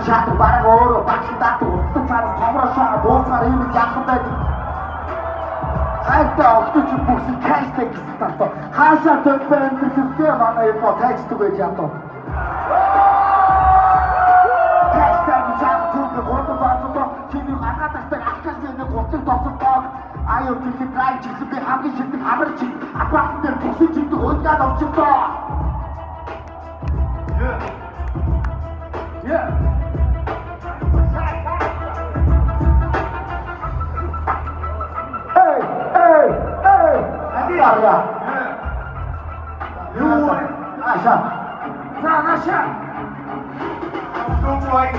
Шату бараг өөрөө багтаату утас цаараа томроошоо бууцаар юм яахан байдаг. Хайртай огтуч бүхсэл кайстай гэсэн тато. Хаашаа төлбөр өндөрлөлтөө манай юм боо тайчдаг байж ядуу. Кайстай жаа түүх гото баасаа чиний хатгатагтай ахчаас нэг гутыг тосолдог. Аюу тийх драйв чиглэл би хамгийн шилдэг амар чи апарт дээр бүсэж идэг уйдаад орчихдоо. Yeah. Arya. You Asha. Asha. Don't wait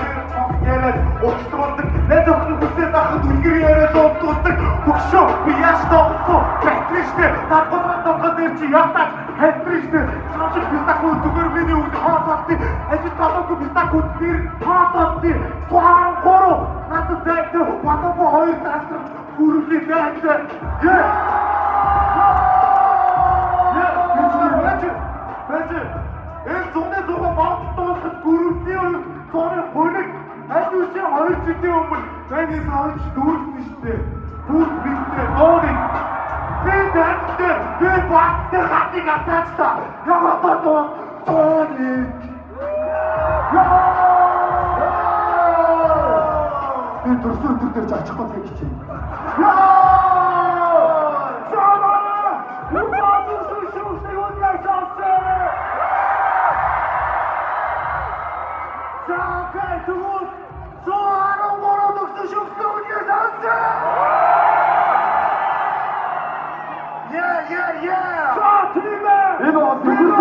here. Oxford. Let us go to the Hungary and to Bookshop. We are stopped for Patricia. That was not the dirty yacht. Patricia. Such a pistol to go with you. Half of the. I just thought to be stuck with me. Half of the. Quaro. Not to take the one of our oil master. Who will be that? Yeah. Энэ зуны зугаа багтуулахад гүрэмтийн зуны хөлөг аль үсээ 2 жилийн өмнө таны савч дүүрсэн шүү дээ. Бүгд бидээ нෝник. Би дэвтэр би багтаа хатыг асаач та. Яагаад тооник. Энэ төрсөн төр дээр зочихгүй байж чинь. Yeah.